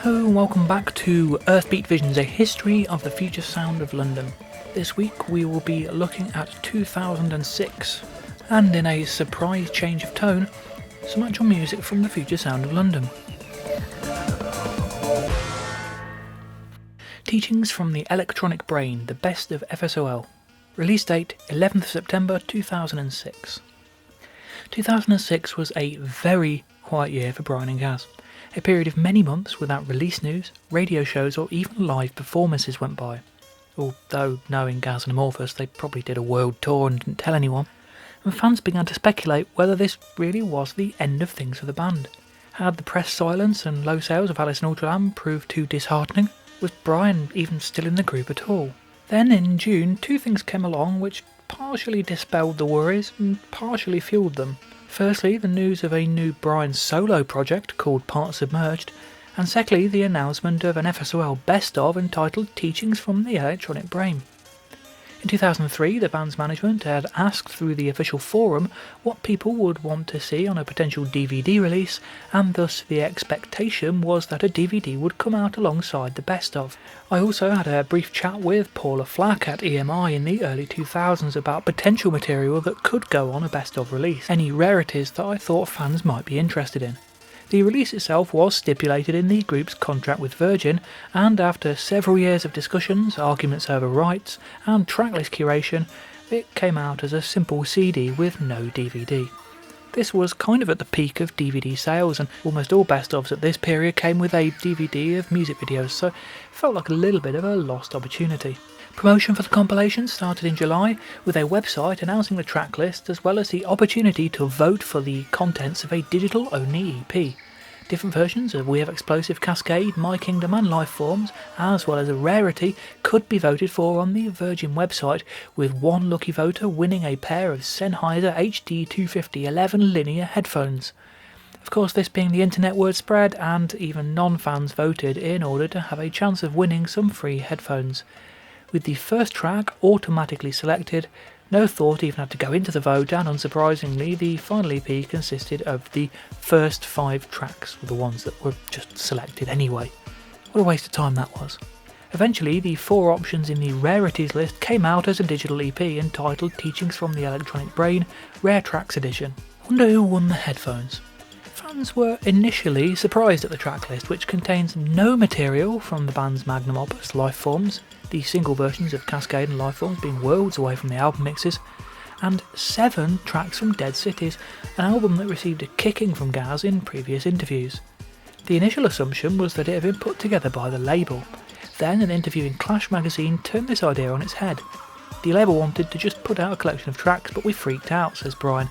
Hello and welcome back to Earthbeat Visions, a history of the future sound of London. This week we will be looking at 2006, and in a surprise change of tone, some actual music from the future sound of London. Teachings from the Electronic Brain, the best of FSOL. Release date 11th September 2006. 2006 was a very quiet year for Brian and Gaz. A period of many months without release news, radio shows or even live performances went by. Although, knowing Gaz and Amorphous, they probably did a world tour and didn't tell anyone. And fans began to speculate whether this really was the end of things for the band. Had the press silence and low sales of Alice in Ultraland proved too disheartening? Was Brian even still in the group at all? Then in June, two things came along which partially dispelled the worries and partially fueled them. Firstly, the news of a new Brian solo project called Part Submerged, and secondly, the announcement of an FSOL best of entitled Teachings from the Electronic Brain. In 2003, the band's management had asked through the official forum what people would want to see on a potential DVD release, and thus the expectation was that a DVD would come out alongside the best of. I also had a brief chat with Paula Flack at EMI in the early 2000s about potential material that could go on a best of release, any rarities that I thought fans might be interested in. The release itself was stipulated in the group's contract with Virgin, and after several years of discussions, arguments over rights, and tracklist curation, it came out as a simple CD with no DVD. This was kind of at the peak of DVD sales, and almost all best-ofs at this period came with a DVD of music videos, so it felt like a little bit of a lost opportunity. Promotion for the compilation started in July, with a website announcing the track list as well as the opportunity to vote for the contents of a digital-only EP. Different versions of We Have Explosive Cascade, My Kingdom and Lifeforms, as well as a rarity, could be voted for on the Virgin website, with one lucky voter winning a pair of Sennheiser HD250-11 linear headphones. Of course, this being the internet word spread, and even non-fans voted in order to have a chance of winning some free headphones. With the first track automatically selected, no thought even had to go into the vote, and unsurprisingly the final EP consisted of the first 5 tracks, the ones that were just selected anyway. What a waste of time that was. Eventually the 4 options in the rarities list came out as a digital EP entitled Teachings from the Electronic Brain, Rare Tracks Edition. I wonder who won the headphones. Fans were initially surprised at the track list, which contains no material from the band's magnum opus, Lifeforms, the single versions of Cascade and Lifeforms being worlds away from the album mixes, and 7 tracks from Dead Cities, an album that received a kicking from Gaz in previous interviews. The initial assumption was that it had been put together by the label. Then an interview in Clash magazine turned this idea on its head. The label wanted to just put out a collection of tracks, but we freaked out, says Brian,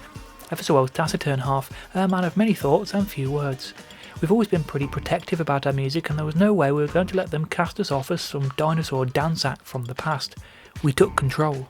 FSOL's taciturn half, a man of many thoughts and few words. We've always been pretty protective about our music, and there was no way we were going to let them cast us off as some dinosaur dance act from the past. We took control.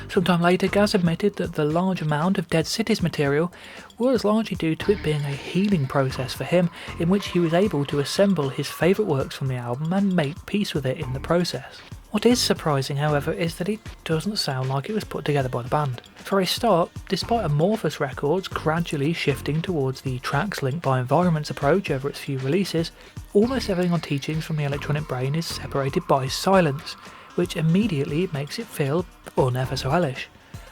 Sometime later, Gaz admitted that the large amount of Dead Cities material was largely due to it being a healing process for him, in which he was able to assemble his favourite works from the album and make peace with it in the process. What is surprising, however, is that it doesn't sound like it was put together by the band. For a start, despite Amorphous Records gradually shifting towards the tracks linked by environments approach over its few releases, almost everything on Teachings from the Electronic Brain is separated by silence, which immediately makes it feel un-FSOL-ish.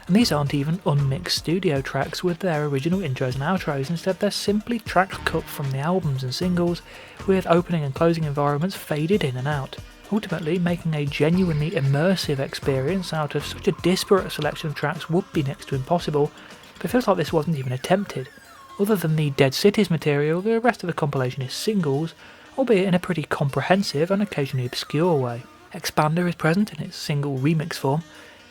And these aren't even unmixed studio tracks with their original intros and outros, instead they're simply tracks cut from the albums and singles, with opening and closing environments faded in and out. Ultimately, making a genuinely immersive experience out of such a disparate selection of tracks would be next to impossible, but it feels like this wasn't even attempted. Other than the Dead Cities material, the rest of the compilation is singles, albeit in a pretty comprehensive and occasionally obscure way. Expander is present in its single remix form,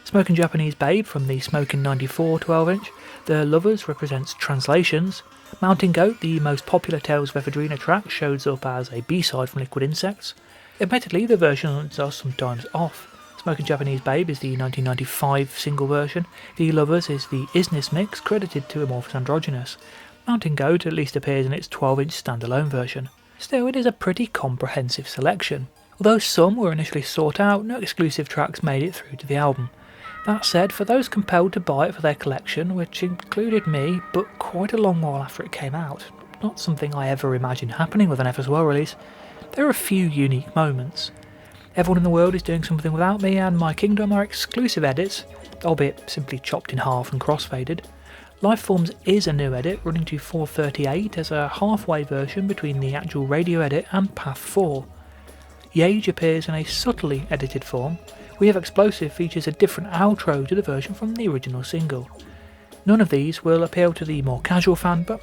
Smokin' Japanese Babe from the Smokin' 94 12-inch, The Lovers represents Translations, Mountain Goat, the most popular Tales of Ephedrina track, shows up as a B-side from Liquid Insects. Admittedly, the versions are sometimes off. Smokin' Japanese Babe is the 1995 single version, The Lovers is the Isness mix credited to Amorphous Androgynous. Mountain Goat at least appears in its 12-inch standalone version. Still, it is a pretty comprehensive selection. Although some were initially sought out, no exclusive tracks made it through to the album. That said, for those compelled to buy it for their collection, which included me, but quite a long while after it came out, not something I ever imagined happening with an FSOL release, There are a few unique moments. Everyone in the World is Doing Something Without Me and My Kingdom are exclusive edits, albeit simply chopped in half and crossfaded. Lifeforms is a new edit, running to 4:38 as a halfway version between the actual radio edit and Path 4. Yage appears in a subtly edited form. We Have Explosive features a different outro to the version from the original single. None of these will appeal to the more casual fan, but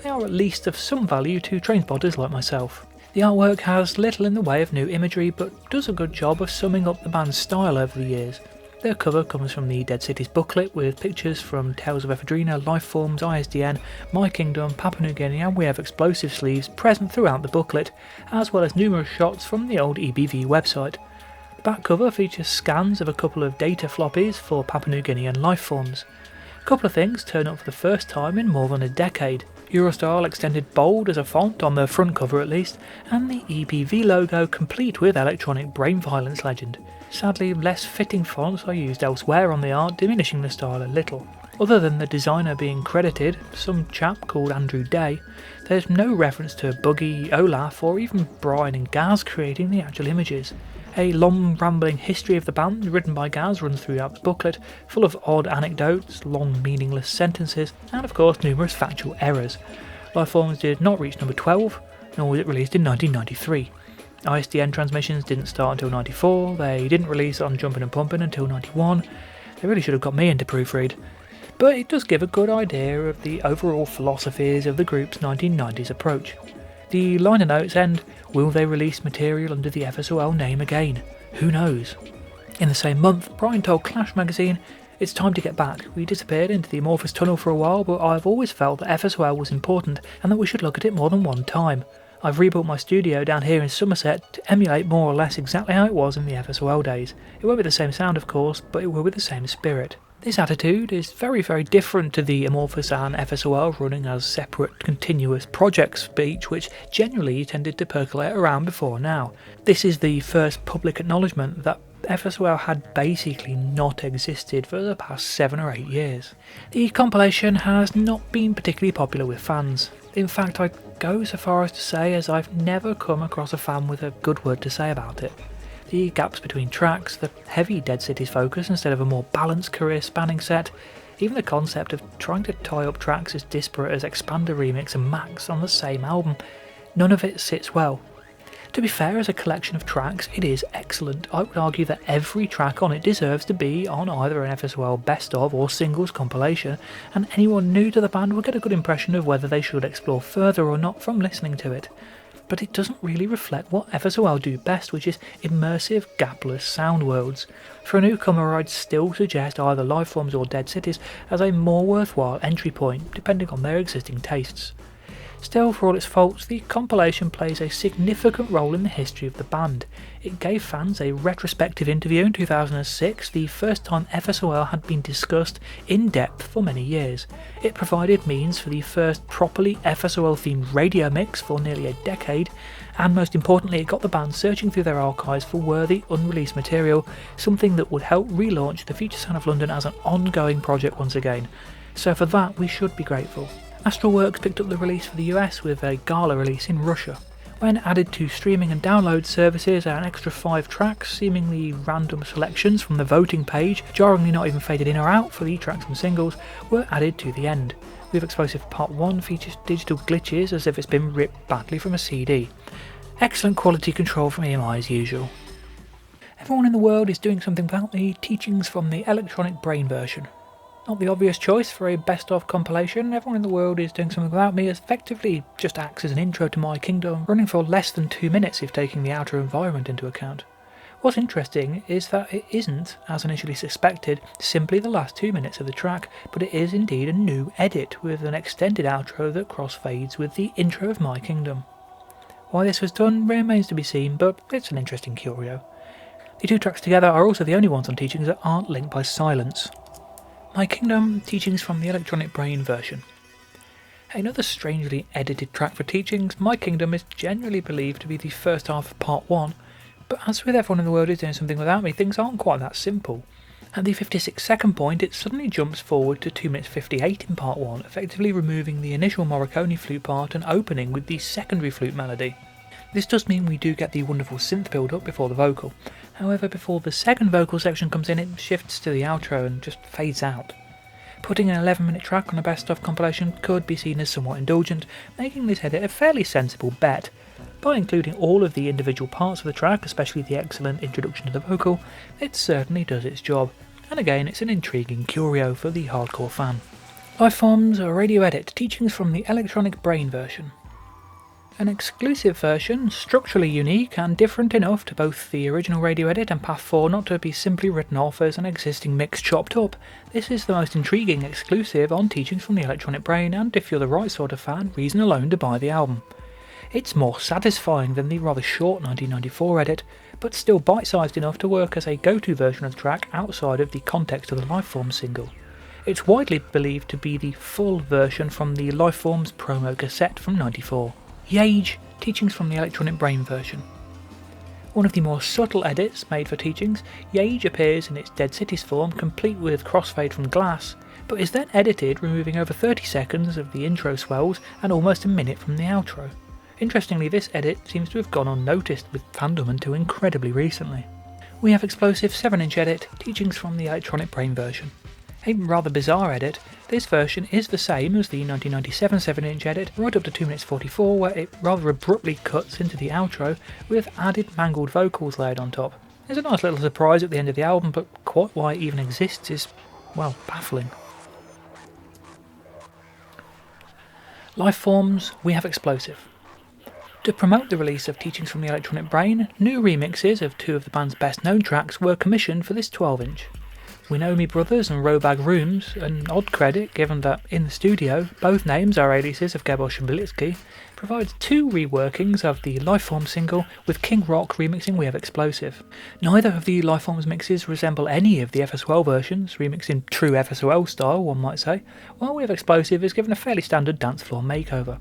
they are at least of some value to trainspotters like myself. The artwork has little in the way of new imagery, but does a good job of summing up the band's style over the years. Their cover comes from the Dead Cities booklet with pictures from Tales of Ephedrina, Lifeforms, ISDN, My Kingdom, Papua New Guinea and We Have Explosive sleeves present throughout the booklet, as well as numerous shots from the old EBV website. The back cover features scans of a couple of data floppies for Papua New Guinea and Lifeforms. A couple of things turn up for the first time in more than a decade. Eurostyle extended bold as a font on the front cover at least, and the EBV logo complete with electronic brain violence legend. Sadly, less fitting fonts are used elsewhere on the art, diminishing the style a little. Other than the designer being credited, some chap called Andrew Day, there's no reference to Buggy, Olaf or even Brian and Gaz creating the actual images. A long rambling history of the band written by Gaz runs throughout the booklet, full of odd anecdotes, long meaningless sentences and of course numerous factual errors. Lifeforms did not reach number 12, nor was it released in 1993. ISDN transmissions didn't start until 94, they didn't release on Jumpin' and Pumpin' until 91, they really should have got me into proofread. But it does give a good idea of the overall philosophies of the group's 1990s approach. The liner notes end, will they release material under the FSOL name again? Who knows? In the same month, Brian told Clash magazine, it's time to get back. We disappeared into the Amorphous tunnel for a while, but I've always felt that FSOL was important and that we should look at it more than one time. I've rebuilt my studio down here in Somerset to emulate more or less exactly how it was in the FSOL days. It won't be the same sound of course, but it will be the same spirit. This attitude is very different to the Amorphous and FSOL running as separate continuous projects each, which generally tended to percolate around before now. This is the first public acknowledgement that FSOL had basically not existed for the past 7 or 8 years. The compilation has not been particularly popular with fans. In fact, I'd go so far as to say as I've never come across a fan with a good word to say about it. The gaps between tracks, the heavy Dead Cities focus instead of a more balanced career-spanning set, even the concept of trying to tie up tracks as disparate as Expander Remix and Max on the same album, none of it sits well. To be fair, as a collection of tracks, it is excellent. I would argue that every track on it deserves to be on either an FSOL Best Of or Singles compilation, and anyone new to the band will get a good impression of whether they should explore further or not from listening to it. But it doesn't really reflect what FSOL do best, which is immersive, gapless sound worlds. For a newcomer, I'd still suggest either Lifeforms or Dead Cities as a more worthwhile entry point, depending on their existing tastes. Still, for all its faults, the compilation plays a significant role in the history of the band. It gave fans a retrospective interview in 2006, the first time FSOL had been discussed in depth for many years. It provided means for the first properly FSOL-themed radio mix for nearly a decade, and most importantly it got the band searching through their archives for worthy unreleased material, something that would help relaunch the Future Sound of London as an ongoing project once again. So for that we should be grateful. Astralworks picked up the release for the US with a gala release in Russia. When added to streaming and download services, an extra 5 tracks, seemingly random selections from the voting page, jarringly not even faded in or out for the tracks and singles, were added to the end. We Have Explosive Part 1 features digital glitches as if it's been ripped badly from a CD. Excellent quality control from EMI as usual. Everyone in the World is Doing Something Without Me teachings from the Electronic Brain version. Not the obvious choice for a best-of compilation, Everyone in the World is Doing Something Without Me effectively just acts as an intro to My Kingdom, running for less than 2 minutes if taking the outer environment into account. What's interesting is that it isn't, as initially suspected, simply the last 2 minutes of the track, but it is indeed a new edit with an extended outro that crossfades with the intro of My Kingdom. Why this was done remains to be seen, but it's an interesting curio. The 2 tracks together are also the only ones on Teachings that aren't linked by silence. My Kingdom, Teachings from the Electronic Brain version. Another strangely edited track for Teachings, My Kingdom is generally believed to be the first half of Part 1, but as with Everyone in the World is Doing Something Without Me, things aren't quite that simple. At the 56-second point, it suddenly jumps forward to 2 minutes 58 in Part 1, effectively removing the initial Morricone flute part and opening with the secondary flute melody. This does mean we do get the wonderful synth build-up before the vocal. However, before the second vocal section comes in, it shifts to the outro and just fades out. Putting an 11-minute track on a best-of compilation could be seen as somewhat indulgent, making this edit a fairly sensible bet. By including all of the individual parts of the track, especially the excellent introduction to the vocal, it certainly does its job, and again it's an intriguing curio for the hardcore fan. Lifeforms, a radio edit, teachings from the Electronic Brain version. An exclusive version, structurally unique and different enough to both the original radio edit and Path 4 not to be simply written off as an existing mix chopped up. This is the most intriguing exclusive on teachings from the Electronic Brain, and if you're the right sort of fan, reason alone to buy the album. It's more satisfying than the rather short 1994 edit, but still bite-sized enough to work as a go-to version of the track outside of the context of the Lifeforms single. It's widely believed to be the full version from the Lifeforms promo cassette from '94. Yage, teachings from the Electronic Brain version. One of the more subtle edits made for teachings, Yage appears in its Dead Cities form complete with crossfade from Glass, but is then edited removing over 30 seconds of the intro swells and almost a minute from the outro. Interestingly, this edit seems to have gone unnoticed with fandom until incredibly recently. We have Explosive 7-inch edit, teachings from the Electronic Brain version. A rather bizarre edit, this version is the same as the 1997 7-inch edit, right up to 2 minutes 44, where it rather abruptly cuts into the outro with added mangled vocals layered on top. There's a nice little surprise at the end of the album, but quite why it even exists is, well, baffling. Lifeforms, we have Explosive. To promote the release of Teachings from the Electronic Brain, new remixes of two of the band's best known tracks were commissioned for this 12-inch. We Know Me Brothers and Robag Rooms, an odd credit given that in the studio both names are aliases of Gabor Szybilitsky, provides two reworkings of the Lifeforms single, with King Rock remixing We Have Explosive. Neither of the Lifeforms mixes resemble any of the FSOL versions, remixed in true FSOL style one might say, while We Have Explosive is given a fairly standard dance floor makeover.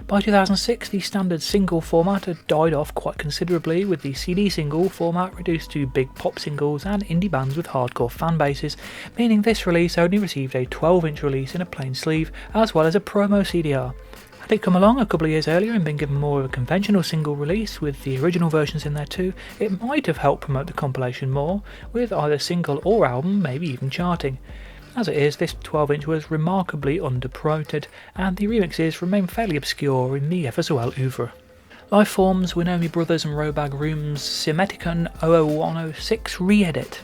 By 2006, the standard single format had died off quite considerably, with the CD single format reduced to big pop singles and indie bands with hardcore fan bases, meaning this release only received a 12-inch release in a plain sleeve, as well as a promo CDR. Had it come along a couple of years earlier and been given more of a conventional single release, with the original versions in there too, it might have helped promote the compilation more, with either single or album maybe even charting. As it is, this 12-inch was remarkably under-promoted, and the remixes remain fairly obscure in the FSOL oeuvre. Lifeforms, We Know Me Brothers and Robag Rooms, Symmeticon 00106 re-edit.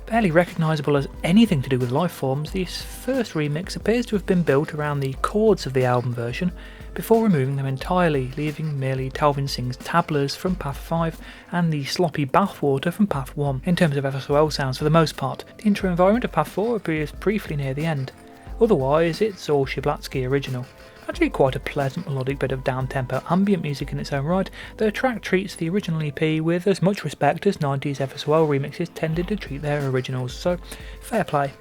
Barely recognisable as anything to do with Lifeforms, this first remix appears to have been built around the chords of the album version, before removing them entirely, leaving merely Talvin Singh's tablas from Path 5 and the sloppy bathwater from Path 1, in terms of FSOL sounds for the most part. The intro environment of Path 4 appears briefly near the end. Otherwise, it's all Szybilitsky original. Actually quite a pleasant melodic bit of down-tempo ambient music in its own right, the track treats the original EP with as much respect as 90s FSOL remixes tended to treat their originals, so fair play.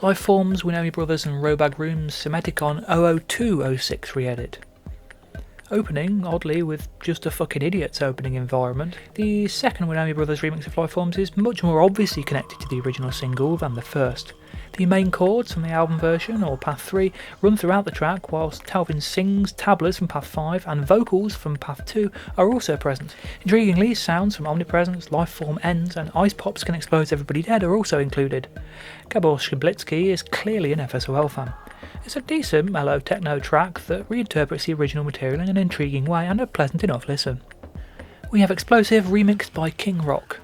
Lifeforms, We Know Me Brothers and Robag Rooms, Symmeticon 00206 re-edit. Opening, oddly, with just a fucking idiot's opening environment, the second We Know Me Brothers remix of Lifeforms is much more obviously connected to the original single than the first. The main chords from the album version, or Path 3, run throughout the track, whilst Talvin Singh's tablas from Path 5 and vocals from Path 2 are also present. Intriguingly, sounds from Omnipresence, Lifeform Ends and Ice Pops Can Explode Everybody Dead are also included. Gabor Szybilitsky is clearly an FSOL fan. It's a decent, mellow techno track that reinterprets the original material in an intriguing way and a pleasant enough listen. We have Explosive remixed by King Rock.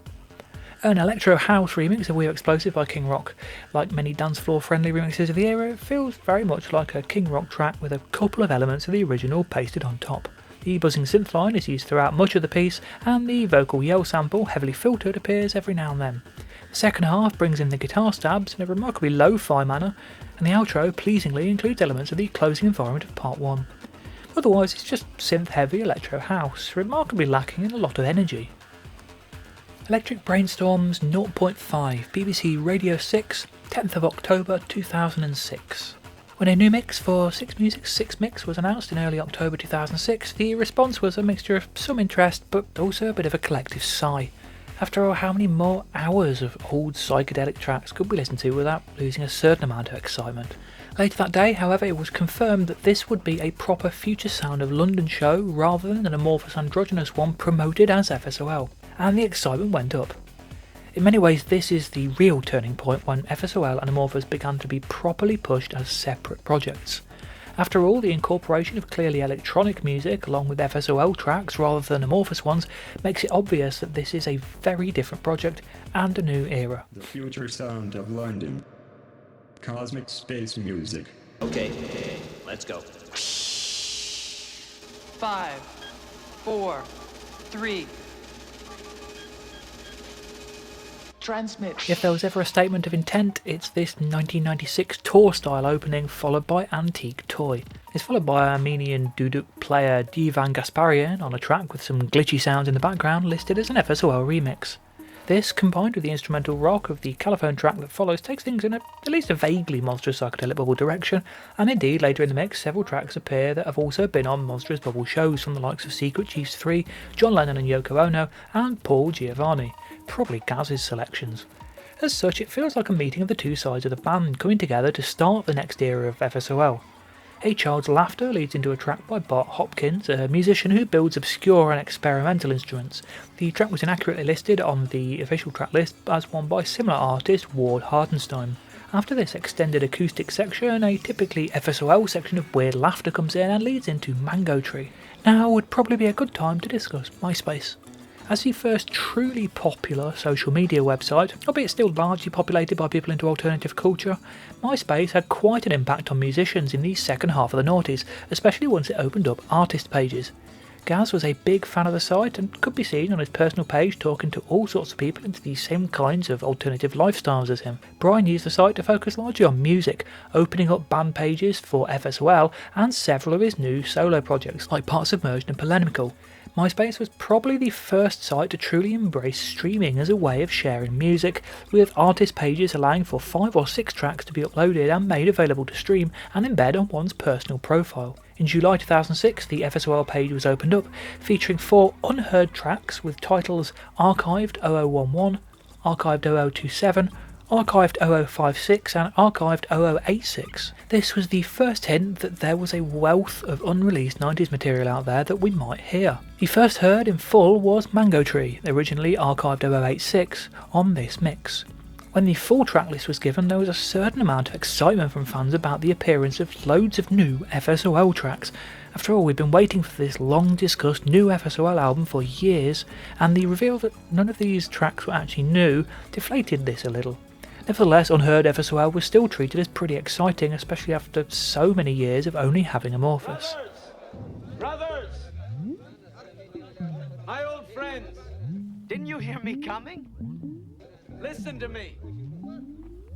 An electro house remix of We Have Explosive by King Rock. Like many dance floor friendly remixes of the era, it feels very much like a King Rock track with a couple of elements of the original pasted on top. The buzzing synth line is used throughout much of the piece, and the vocal yell sample, heavily filtered, appears every now and then. The second half brings in the guitar stabs in a remarkably lo-fi manner, and the outro pleasingly includes elements of the closing environment of part 1. Otherwise, it's just synth-heavy electro house, remarkably lacking in a lot of energy. Electric Brainstorms 0.5, BBC Radio 6, 10th of October 2006. When a new mix for 6 Music's 6 Mix was announced in early October 2006, the response was a mixture of some interest but also a bit of a collective sigh. After all, how many more hours of old psychedelic tracks could we listen to without losing a certain amount of excitement? Later that day, however, it was confirmed that this would be a proper Future Sound of London show rather than an Amorphous Androgynous one promoted as FSOL, and the excitement went up. In many ways, this is the real turning point when FSOL and Amorphous began to be properly pushed as separate projects. After all, the incorporation of clearly electronic music along with FSOL tracks rather than Amorphous ones makes it obvious that this is a very different project and a new era. The Future Sound of London. Cosmic space music. Okay, let's go. 5, 4, 3. Transmit. If there was ever a statement of intent, it's this 1996 tour-style opening followed by Antique Toy. It's followed by Armenian duduk player Divan Gasparian on a track with some glitchy sounds in the background listed as an FSOL remix. This, combined with the instrumental rock of the calophone track that follows, takes things in at least a vaguely monstrous psychedelic bubble direction, and indeed later in the mix several tracks appear that have also been on monstrous bubble shows from the likes of Secret Chiefs 3, John Lennon and Yoko Ono, and Paul Giovanni, probably Gaz's selections. As such, it feels like a meeting of the two sides of the band coming together to start the next era of FSOL. A Child's Laughter leads into a track by Bart Hopkins, a musician who builds obscure and experimental instruments. The track was inaccurately listed on the official track list as one by similar artist Ward Hartenstein. After this extended acoustic section, a typically FSOL section of weird laughter comes in and leads into Mango Tree. Now would probably be a good time to discuss MySpace. As the first truly popular social media website, albeit still largely populated by people into alternative culture, MySpace had quite an impact on musicians in the second half of the noughties, especially once it opened up artist pages. Gaz was a big fan of the site and could be seen on his personal page talking to all sorts of people into the same kinds of alternative lifestyles as him. Brian used the site to focus largely on music, opening up band pages for FSOL and several of his new solo projects like Part Submerged and Polemical. MySpace was probably the first site to truly embrace streaming as a way of sharing music, with artist pages allowing for 5 or 6 tracks to be uploaded and made available to stream and embed on one's personal profile. In July 2006, the FSOL page was opened up, featuring 4 unheard tracks with titles Archived 0011, Archived 0027, Archived 0056 and Archived 0086. This was the first hint that there was a wealth of unreleased 90s material out there that we might hear. The first heard in full was Mango Tree, originally Archived 0086, on this mix. When the full tracklist was given, there was a certain amount of excitement from fans about the appearance of loads of new FSOL tracks. After all, we've been waiting for this long-discussed new FSOL album for years, and the reveal that none of these tracks were actually new deflated this a little. Nevertheless, Unheard FSOL was still treated as pretty exciting, especially after so many years of only having Amorphous. Brothers! My old friends! Didn't you hear me coming? Listen to me.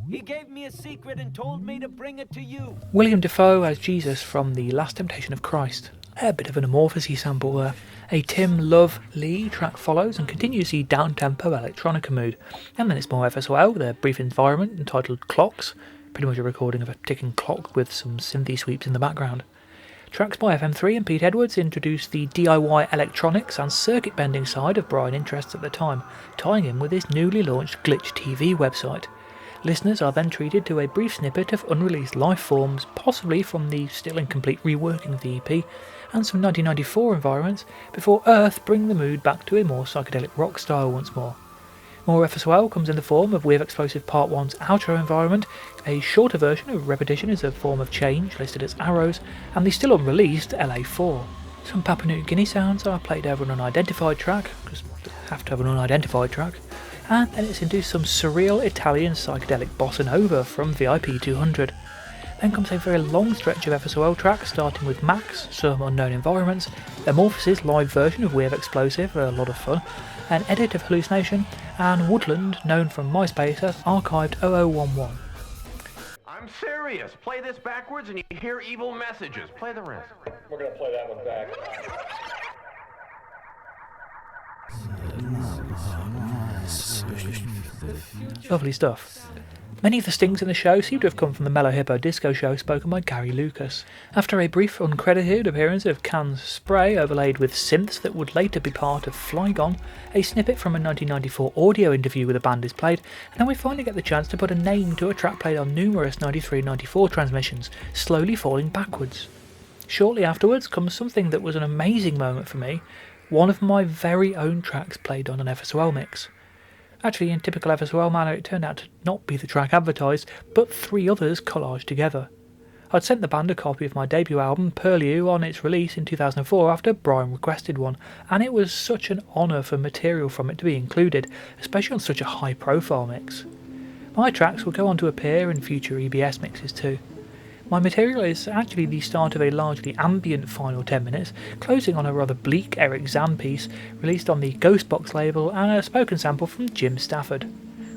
He gave me a secret and told me to bring it to you. William Dafoe as Jesus from The Last Temptation of Christ. A bit of an Amorphous-y sample there. A Tim Love Lee track follows and continues the down-tempo electronica mood. And then it's more FSOL with a brief environment entitled Clocks, pretty much a recording of a ticking clock with some synthy sweeps in the background. Tracks by FM3 and Pete Edwards introduced the DIY electronics and circuit bending side of Brian interests at the time, tying in with his newly launched Glitch TV website. Listeners are then treated to a brief snippet of unreleased Lifeforms, possibly from the still incomplete reworking of the EP, and some 1994 environments, before Earth bring the mood back to a more psychedelic rock style once more. More FSOL comes in the form of With Explosive Part 1's outro environment, a shorter version of Repetition as a form of change listed as Arrows, and the still unreleased LA4. Some Papua New Guinea sounds are played over an unidentified track, because have to have an unidentified track, and then it's into some surreal Italian psychedelic bossa nova from VIP 200. Then comes a very long stretch of FSOL tracks, starting with Max, some unknown environments, Amorphous' live version of With Explosive, a lot of fun, an edit of Hallucination, and Woodland, known from MySpace as Archived 0011. I'm serious. Play this backwards and you hear evil messages. Play the rest. We're gonna play that one back. Lovely stuff. Many of the stings in the show seem to have come from the Mellow Hippo disco show spoken by Gary Lucas. After a brief uncredited appearance of Can's spray overlaid with synths that would later be part of Flygon, a snippet from a 1994 audio interview with the band is played, and then we finally get the chance to put a name to a track played on numerous 93 and 94 transmissions, slowly falling backwards. Shortly afterwards comes something that was an amazing moment for me, one of my very own tracks played on an FSOL mix. Actually, in typical FSOL manner, it turned out to not be the track advertised, but 3 others collaged together. I'd sent the band a copy of my debut album, Purlieu, on its release in 2004 after Brian requested one, and it was such an honour for material from it to be included, especially on such a high-profile mix. My tracks will go on to appear in future EBS mixes too. My material is actually the start of a largely ambient final 10 minutes, closing on a rather bleak Eric Zan piece released on the Ghostbox label and a spoken sample from Jim Stafford.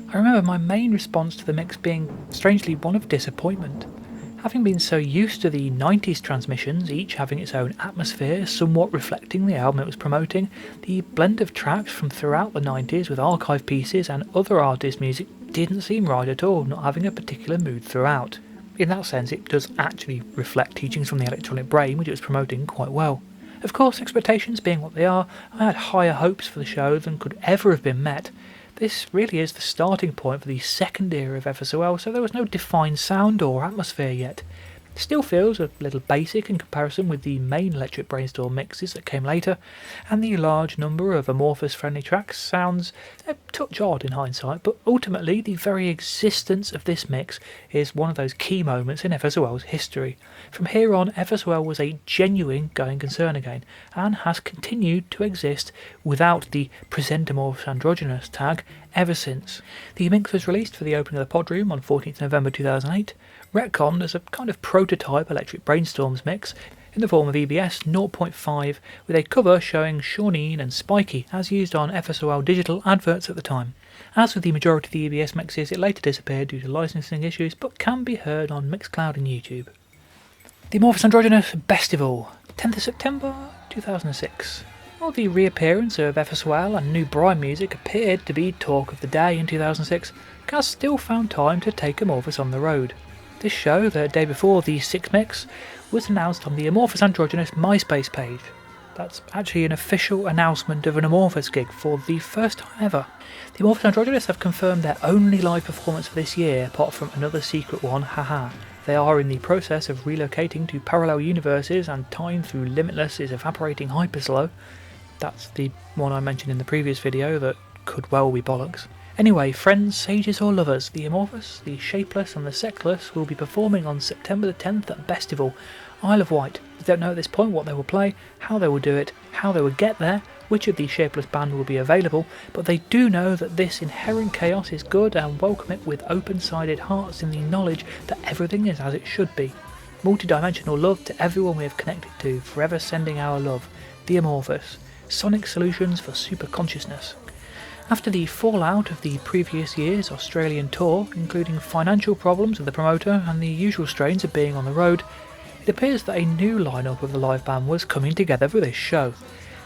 I remember my main response to the mix being strangely one of disappointment. Having been so used to the 90s transmissions, each having its own atmosphere, somewhat reflecting the album it was promoting, the blend of tracks from throughout the 90s with archive pieces and other artists' music didn't seem right at all, not having a particular mood throughout. In that sense, it does actually reflect teachings from the electronic brain, which it was promoting quite well. Of course, expectations being what they are, I had higher hopes for the show than could ever have been met. This really is the starting point for the second era of FSOL, so there was no defined sound or atmosphere yet. It still feels a little basic in comparison with the main Electric Brainstorm mixes that came later, and the large number of Amorphous friendly tracks sounds a touch odd in hindsight, but ultimately the very existence of this mix is one of those key moments in FSOL's history. From here on, FSOL was a genuine going concern again, and has continued to exist without the Present Amorphous Androgynous tag ever since. The mix was released for the opening of the Podroom on 14th November 2008, retconned as a kind of prototype Electric Brainstorms mix in the form of EBS 0.5 with a cover showing Shawneen and Spiky as used on FSOL digital adverts at the time. As with the majority of the EBS mixes, it later disappeared due to licensing issues but can be heard on Mixcloud and YouTube. The Amorphous Androgynous Bestival, 10th of September 2006. While the reappearance of FSOL and new Brian music appeared to be talk of the day in 2006, Gaz still found time to take Amorphous on the road. This show, the day before the 6 mix, was announced on the Amorphous Androgynous MySpace page. That's actually an official announcement of an Amorphous gig for the first time ever. The Amorphous Androgynous have confirmed their only live performance for this year, apart from another secret one, haha. They are in the process of relocating to parallel universes and time through Limitless is evaporating hyperslow. That's the one I mentioned in the previous video that could well be bollocks. Anyway, friends, sages or lovers, the Amorphous, the Shapeless and the Sexless will be performing on September the 10th at Bestival, Isle of Wight. We don't know at this point what they will play, how they will do it, how they will get there, which of the Shapeless band will be available, but they do know that this inherent chaos is good and welcome it with open-sided hearts in the knowledge that everything is as it should be. Multi-dimensional love to everyone we have connected to, forever sending our love. The Amorphous. Sonic solutions for super consciousness. After the fallout of the previous year's Australian tour, including financial problems with the promoter and the usual strains of being on the road, it appears that a new lineup of the live band was coming together for this show.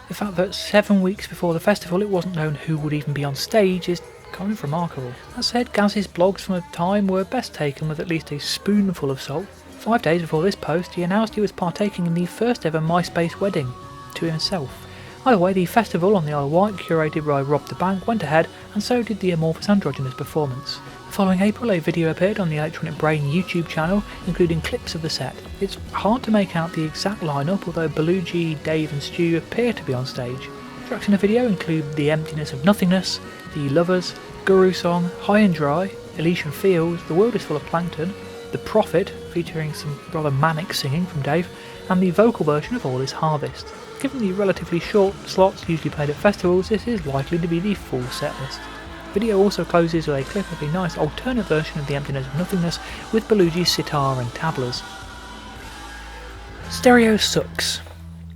The fact that 7 weeks before the festival it wasn't known who would even be on stage is kind of remarkable. That said, Gaz's blogs from the time were best taken with at least a spoonful of salt. 5 days before this post, he announced he was partaking in the first ever MySpace wedding, to himself. Either way, the festival on the Isle of Wight, curated by Rob the Bank, went ahead, and so did the Amorphous Androgynous performance. The following April, a video appeared on the Electronic Brain YouTube channel, including clips of the set. It's hard to make out the exact lineup, although Belugi, Dave and Stu appear to be on stage. Tracks in the video include The Emptiness of Nothingness, The Lovers, Guru Song, High and Dry, Elysian Fields, The World is Full of Plankton, The Prophet, featuring some rather manic singing from Dave, and the vocal version of All is Harvest. Given the relatively short slots usually played at festivals, this is likely to be the full set list. The video also closes with a clip of a nice alternate version of The Emptiness of Nothingness with Belugi's sitar and tablas. Stereo sucks.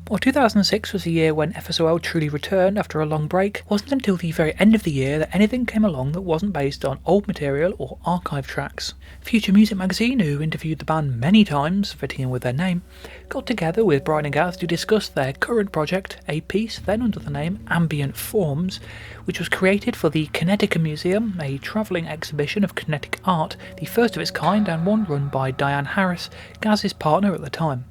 While 2006 was the year when FSOL truly returned after a long break, it wasn't until the very end of the year that anything came along that wasn't based on old material or archive tracks. Future Music magazine, who interviewed the band many times, fitting in with their name, got together with Brian and Gaz to discuss their current project, a piece then under the name Ambient Forms, which was created for the Kinetica Museum, a travelling exhibition of kinetic art, the first of its kind and one run by Dianne Harris, Gaz's partner at the time.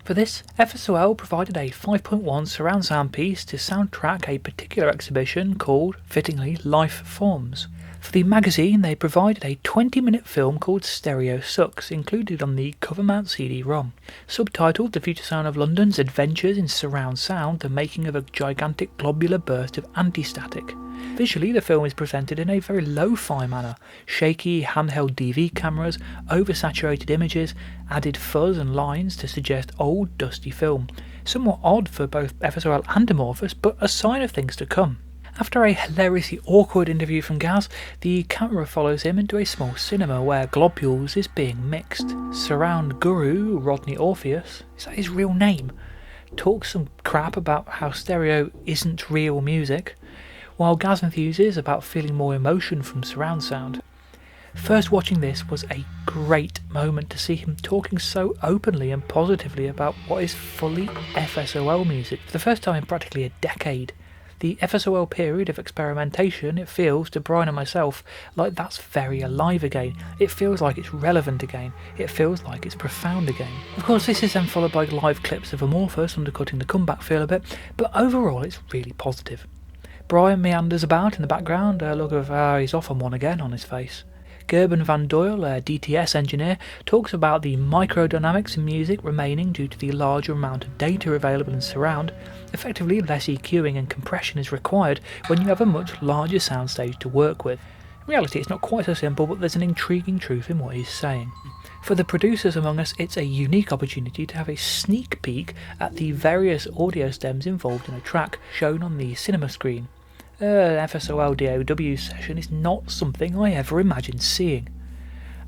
For this, FSOL provided a 5.1 surround sound piece to soundtrack a particular exhibition called, fittingly, Lifeforms. For the magazine, they provided a 20-minute film called Stereo Sucks, included on the cover mount CD-ROM. Subtitled The Future Sound of London's Adventures in Surround Sound, the making of a gigantic globular burst of anti-static. Visually, the film is presented in a very lo-fi manner. Shaky handheld DV cameras, oversaturated images, added fuzz and lines to suggest old, dusty film. Somewhat odd for both FSOL and Amorphous, but a sign of things to come. After a hilariously awkward interview from Gaz, the camera follows him into a small cinema where Globules is being mixed. Surround guru Rodney Orpheus, is that his real name, talks some crap about how stereo isn't real music, while Gaz enthuses about feeling more emotion from surround sound. First watching this was a great moment to see him talking so openly and positively about what is fully FSOL music for the first time in practically a decade. The FSOL period of experimentation, it feels to Brian and myself like that's very alive again. It feels like it's relevant again. It feels like it's profound again. Of course, this is then followed by live clips of Amorphous undercutting the comeback feel a bit, but overall it's really positive. Brian meanders about in the background, a look of he's off on one again on his face. Gerben van Doyle, a DTS engineer, talks about the microdynamics in music remaining due to the larger amount of data available in surround. Effectively, less EQing and compression is required when you have a much larger soundstage to work with. In reality, it's not quite so simple, but there's an intriguing truth in what he's saying. For the producers among us, it's a unique opportunity to have a sneak peek at the various audio stems involved in a track shown on the cinema screen. An FSOL DAW session is not something I ever imagined seeing.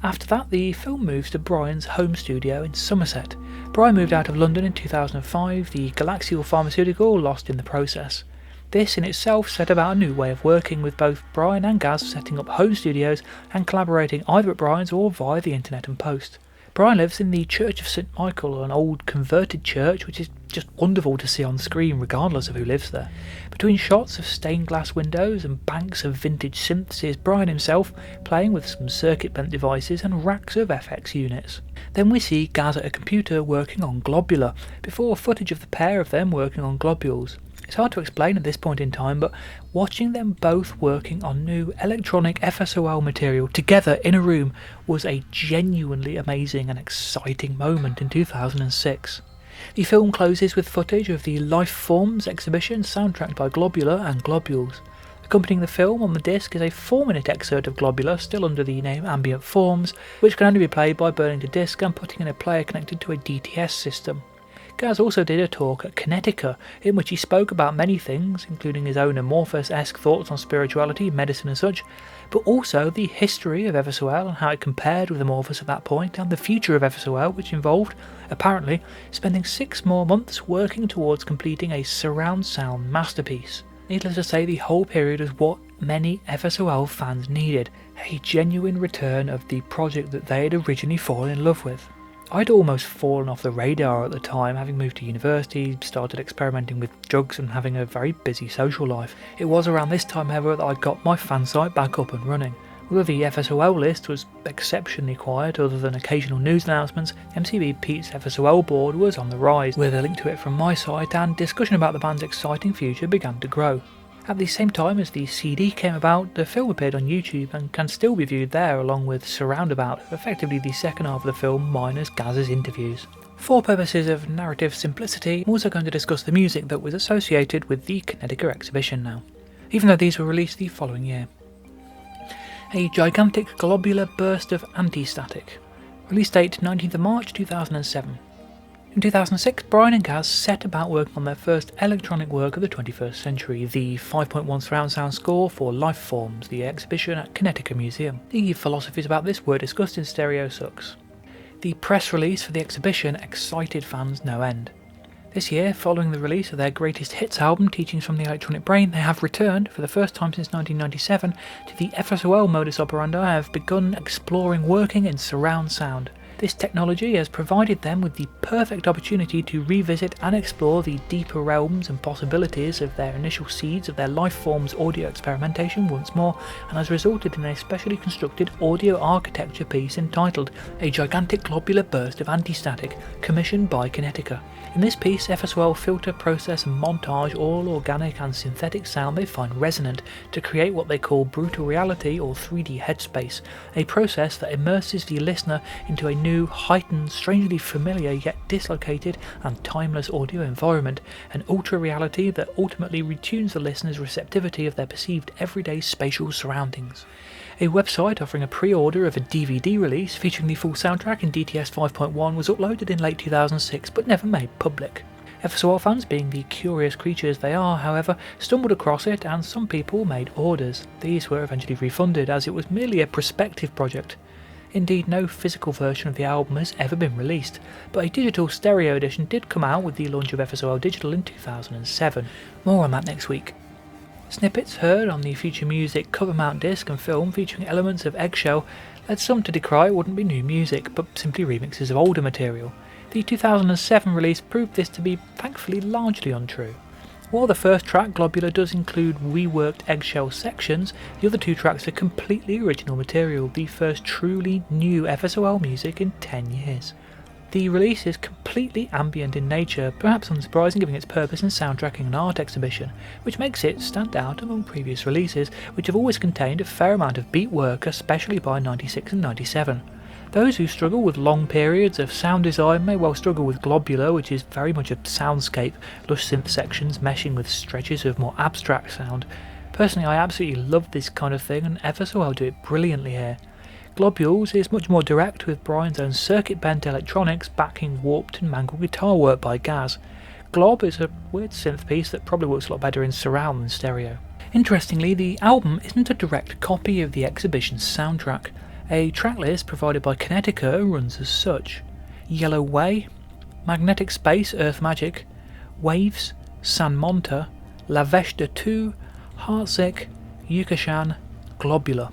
After that, the film moves to Brian's home studio in Somerset. Brian moved out of London in 2005, the Galaxial pharmaceutical lost in the process. This in itself set about a new way of working, with both Brian and Gaz setting up home studios and collaborating either at Brian's or via the internet and post. Brian lives in the Church of St Michael, an old converted church which is just wonderful to see on screen regardless of who lives there. Between shots of stained glass windows and banks of vintage synths is Brian himself playing with some circuit bent devices and racks of FX units. Then we see Gaz at a computer working on Globular, before footage of the pair of them working on Globules. It's hard to explain at this point in time, but watching them both working on new electronic FSOL material together in a room was a genuinely amazing and exciting moment in 2006. The film closes with footage of the Lifeforms exhibition soundtracked by Globular and Globules. Accompanying the film on the disc is a 4-minute excerpt of Globular, still under the name Ambient Forms, which can only be played by burning the disc and putting in a player connected to a DTS system. Gaz also did a talk at Kinetica, in which he spoke about many things, including his own Amorphous-esque thoughts on spirituality, medicine and such, but also the history of FSOL and how it compared with Amorphous at that point, and the future of FSOL, which involved, apparently, spending 6 more months working towards completing a surround sound masterpiece. Needless to say, the whole period was what many FSOL fans needed, a genuine return of the project that they had originally fallen in love with. I'd almost fallen off the radar at the time, having moved to university, started experimenting with drugs and having a very busy social life. It was around this time, however, that I got my fan site back up and running. Although the FSOL list was exceptionally quiet, other than occasional news announcements, MCB Pete's FSOL board was on the rise, with a link to it from my site, and discussion about the band's exciting future began to grow. At the same time as the CD came about, the film appeared on YouTube and can still be viewed there along with Surroundabout, effectively the second half of the film minus Gaz's interviews. For purposes of narrative simplicity, I'm also going to discuss the music that was associated with the Kinetica exhibition now, even though these were released the following year. A gigantic globular burst of anti-static. Release date 19th of March 2007. In 2006, Brian and Gaz set about working on their first electronic work of the 21st century, the 5.1 surround sound score for Lifeforms, the exhibition at Kinetica Museum. The philosophies about this were discussed in Stereo Sucks. The press release for the exhibition excited fans no end. This year, following the release of their greatest hits album, Teachings from the Electronic Brain, they have returned, for the first time since 1997, to the FSOL modus operandi and have begun exploring working in surround sound. This technology has provided them with the perfect opportunity to revisit and explore the deeper realms and possibilities of their initial seeds of their Lifeforms audio experimentation once more, and has resulted in a specially constructed audio architecture piece entitled A Gigantic Globular Burst of Antistatic, commissioned by Kinetica. In this piece, FSOL filter, process and montage all organic and synthetic sound they find resonant to create what they call brutal reality or 3D headspace, a process that immerses the listener into a new, heightened, strangely familiar yet dislocated and timeless audio environment, an ultra reality that ultimately retunes the listener's receptivity of their perceived everyday spatial surroundings. A website offering a pre-order of a DVD release featuring the full soundtrack in DTS 5.1 was uploaded in late 2006 but never made public. FSOL fans, being the curious creatures they are, however, stumbled across it and some people made orders. These were eventually refunded as it was merely a prospective project. Indeed, no physical version of the album has ever been released, but a digital stereo edition did come out with the launch of FSOL Digital in 2007. More on that next week. Snippets heard on the Future Music cover mount disc and film featuring elements of Eggshell led some to decry it wouldn't be new music, but simply remixes of older material. The 2007 release proved this to be thankfully largely untrue. While the first track, Globular, does include reworked Eggshell sections, the other two tracks are completely original material, the first truly new FSOL music in 10 years. The release is completely ambient in nature, perhaps unsurprising given its purpose in soundtracking and art exhibition, which makes it stand out among previous releases, which have always contained a fair amount of beat work, especially by 96 and 97. Those who struggle with long periods of sound design may well struggle with Globular, which is very much a soundscape, lush synth sections meshing with stretches of more abstract sound. Personally, I absolutely love this kind of thing, and FSOL do it brilliantly here. Globules is much more direct, with Brian's own circuit-bent electronics backing warped and mangled guitar work by Gaz. Glob is a weird synth piece that probably works a lot better in surround than stereo. Interestingly, the album isn't a direct copy of the exhibition's soundtrack. A tracklist provided by Kinetica runs as such: Yellow Way, Magnetic Space Earth Magic, Waves, San Monta, La Veshta 2, Heartsick, Yukashan, Globular.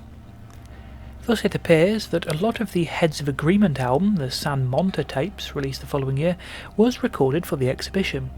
Thus it appears that a lot of the Heads of Agreement album, the San Monta tapes, released the following year, was recorded for the exhibition.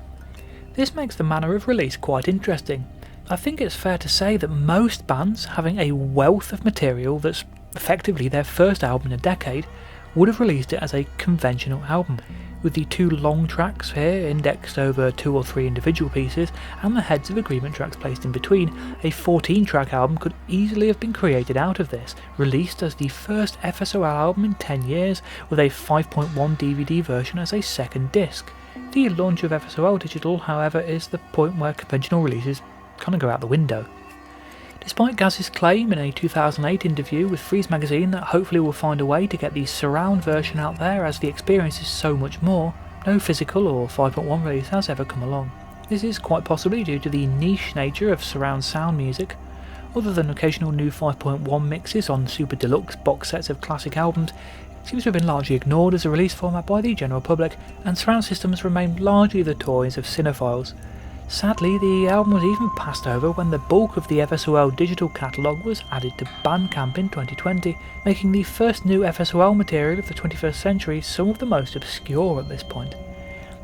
This makes the manner of release quite interesting. I think it's fair to say that most bands having a wealth of material that's effectively their first album in a decade would have released it as a conventional album, with the two long tracks here indexed over 2 or 3 individual pieces and the Heads of Agreement tracks placed in between. A 14-track album could easily have been created out of this, released as the first FSOL album in 10 years, with a 5.1 DVD version as a second disc. The launch of FSOL Digital, however, is the point where conventional releases kind of go out the window. Despite Gaz's claim in a 2008 interview with Freeze magazine that hopefully we'll find a way to get the surround version out there as the experience is so much more, no physical or 5.1 release has ever come along. This is quite possibly due to the niche nature of surround sound music. Other than occasional new 5.1 mixes on super deluxe box sets of classic albums, it seems to have been largely ignored as a release format by the general public, and surround systems remain largely the toys of cinephiles. Sadly, the album was even passed over when the bulk of the FSOL digital catalogue was added to Bandcamp in 2020, making the first new FSOL material of the 21st century some of the most obscure at this point.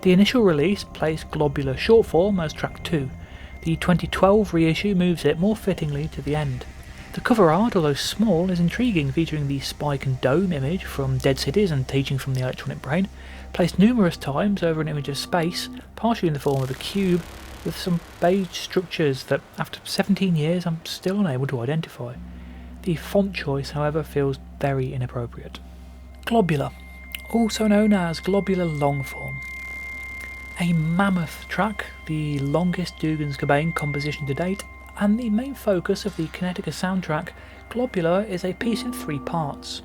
The initial release placed Globular Shortform as track 2. The 2012 reissue moves it more fittingly to the end. The cover art, although small, is intriguing, featuring the spike and dome image from Dead Cities and Teaching from the Electronic Brain, placed numerous times over an image of space, partially in the form of a cube, with some beige structures that, after 17 years, I'm still unable to identify. The font choice, however, feels very inappropriate. Globular, also known as Globular Longform. A mammoth track, the longest Dougans Cobain composition to date, and the main focus of the Kinetica soundtrack, Globular is a piece in 3 parts.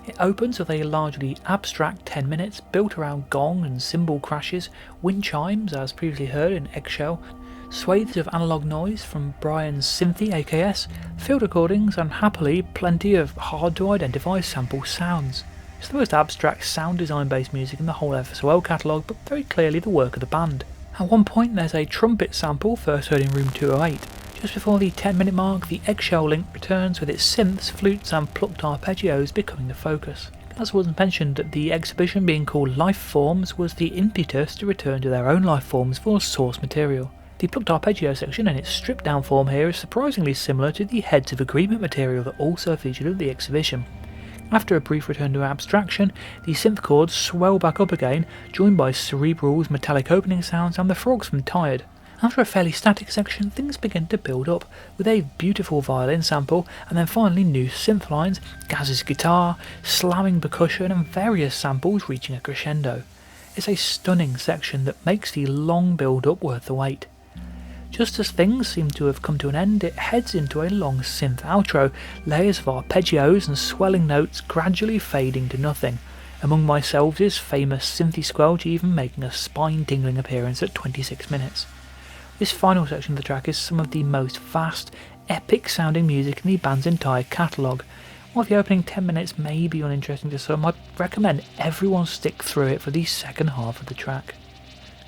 It opens with a largely abstract 10 minutes built around gong and cymbal crashes, wind chimes as previously heard in Eggshell, swathes of analogue noise from Brian's Synthy AKS, field recordings, and happily plenty of hard to identify sample sounds. It's the most abstract sound design based music in the whole FSOL catalogue, but very clearly the work of the band. At one point there's a trumpet sample first heard in room 208. Just before the 10-minute mark, the eggshell link returns with its synths, flutes and plucked arpeggios becoming the focus. As was mentioned, that the exhibition being called Lifeforms was the impetus to return to their own lifeforms for source material. The plucked arpeggio section in its stripped down form here is surprisingly similar to the Heads of Agreement material that also featured at the exhibition. After a brief return to abstraction, the synth chords swell back up again, joined by Cerebral's metallic opening sounds and the frogs from Tired. After a fairly static section, things begin to build up, with a beautiful violin sample, and then finally new synth lines, Gaz's guitar, slamming percussion and various samples reaching a crescendo. It's a stunning section that makes the long build-up worth the wait. Just as things seem to have come to an end, it heads into a long synth outro, layers of arpeggios and swelling notes gradually fading to nothing, among myself's famous synthy squelch even making a spine-tingling appearance at 26 minutes. This final section of the track is some of the most vast, epic-sounding music in the band's entire catalogue. While the opening 10 minutes may be uninteresting to some, I'd recommend everyone stick through it for the second half of the track.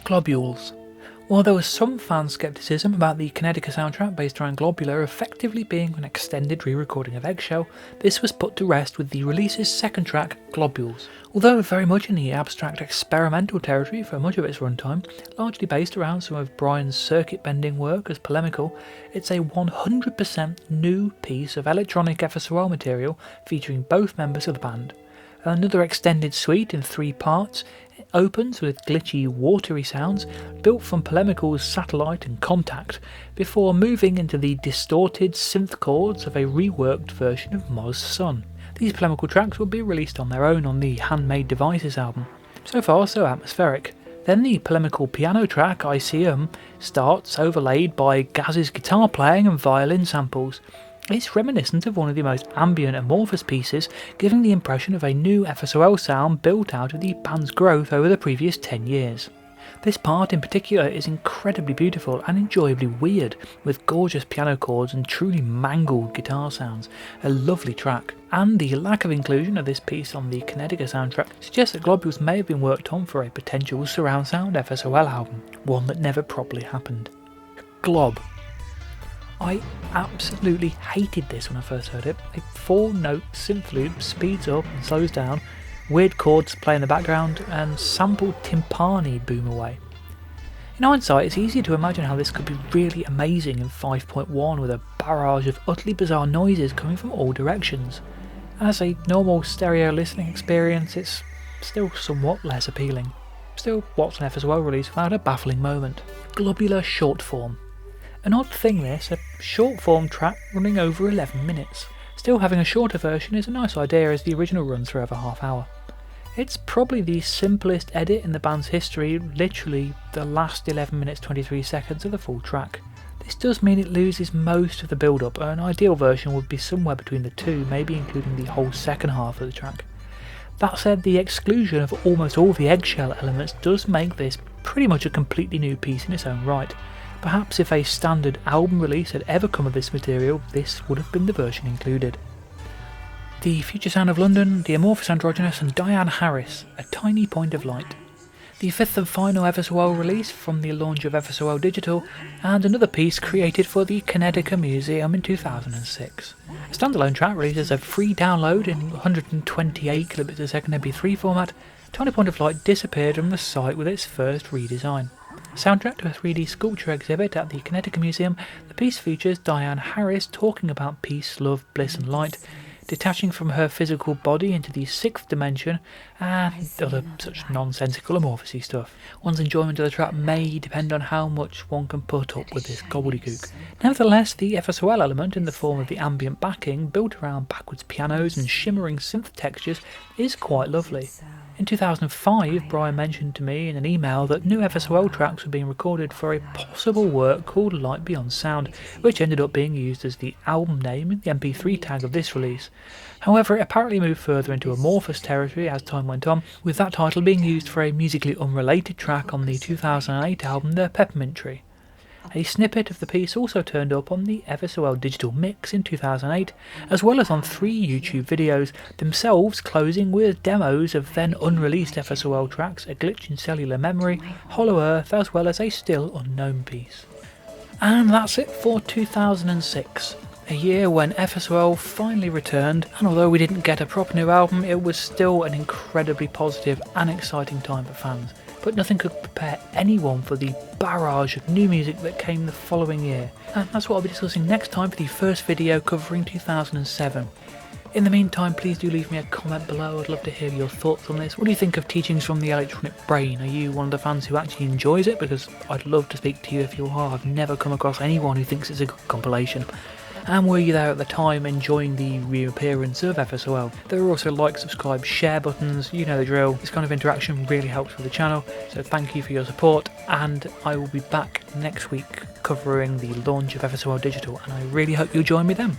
Globules. While there was some fan scepticism about the Kinetica soundtrack based around Globular effectively being an extended re-recording of Eggshell, this was put to rest with the release's second track, Globules. Although very much in the abstract experimental territory for much of its runtime, largely based around some of Brian's circuit-bending work as polemical, it's a 100% new piece of electronic FSOL material featuring both members of the band. Another extended suite in 3 parts, it opens with glitchy, watery sounds built from Polemical's Satellite and Contact, before moving into the distorted synth chords of a reworked version of Moz Sun. These polemical tracks will be released on their own on the Handmade Devices album. So far, so atmospheric. Then the polemical piano track, I See 'Em, starts, overlaid by Gaz's guitar playing and violin samples. It's reminiscent of one of the most ambient Amorphous pieces, giving the impression of a new FSOL sound built out of the band's growth over the previous 10 years. This part in particular is incredibly beautiful and enjoyably weird, with gorgeous piano chords and truly mangled guitar sounds. A lovely track. And the lack of inclusion of this piece on the Kinetica soundtrack suggests that Globules may have been worked on for a potential surround sound FSOL album, one that never properly happened. Glob. I absolutely hated this when I first heard it. A 4-note synth loop speeds up and slows down, weird chords play in the background, and sampled timpani boom away. In hindsight, it's easier to imagine how this could be really amazing in 5.1 with a barrage of utterly bizarre noises coming from all directions. As a normal stereo listening experience, it's still somewhat less appealing. Still, what's an FSOL release without a baffling moment? Globular short form. An odd thing this, a short form track running over 11 minutes. Still, having a shorter version is a nice idea as the original runs for over half hour. It's probably the simplest edit in the band's history, literally the last 11 minutes 23 seconds of the full track. This does mean it loses most of the build up, an ideal version would be somewhere between the two, maybe including the whole second half of the track. That said, the exclusion of almost all the eggshell elements does make this pretty much a completely new piece in its own right. Perhaps if a standard album release had ever come of this material, this would have been the version included. The Future Sound of London, the Amorphous Androgynous and Dianne Harris, A Tiny Point of Light. The 5th and final FSOL release from the launch of FSOL Digital, and another piece created for the Kinetica Museum in 2006. A standalone track released as a free download in 128 kilobits per second MP3 format, Tiny Point of Light disappeared from the site with its first redesign. Soundtrack to a 3D sculpture exhibit at the Kinetica Museum, the piece features Dianne Harris talking about peace, love, bliss and light, detaching from her physical body into the 6th dimension, and other such nonsensical Amorphous-y stuff. One's enjoyment of the track may depend on how much one can put up with this gobbledygook. Nevertheless, the FSOL element in the form of the ambient backing, built around backwards pianos and shimmering synth textures, is quite lovely. In 2005, Brian mentioned to me in an email that new FSOL tracks were being recorded for a possible work called Light Beyond Sound, which ended up being used as the album name in the MP3 tag of this release. However, it apparently moved further into Amorphous territory as time went on, with that title being used for a musically unrelated track on the 2008 album The Peppermint Tree. A snippet of the piece also turned up on the FSOL Digital Mix in 2008, as well as on 3 YouTube videos, themselves closing with demos of then unreleased FSOL tracks, A Glitch in Cellular Memory, Hollow Earth, as well as a still unknown piece. And that's it for 2006. A year when FSOL finally returned, and although we didn't get a proper new album, it was still an incredibly positive and exciting time for fans. But nothing could prepare anyone for the barrage of new music that came the following year. And that's what I'll be discussing next time for the first video covering 2007. In the meantime, please do leave me a comment below. I'd love to hear your thoughts on this. What do you think of Teachings from the Electronic Brain? Are you one of the fans who actually enjoys it? Because I'd love to speak to you if you are. I've never come across anyone who thinks it's a good compilation. And were you there at the time enjoying the reappearance of FSOL? There are also like, subscribe, share buttons, you know the drill. This kind of interaction really helps with the channel, so thank you for your support, and I will be back next week covering the launch of FSOL Digital, and I really hope you'll join me then.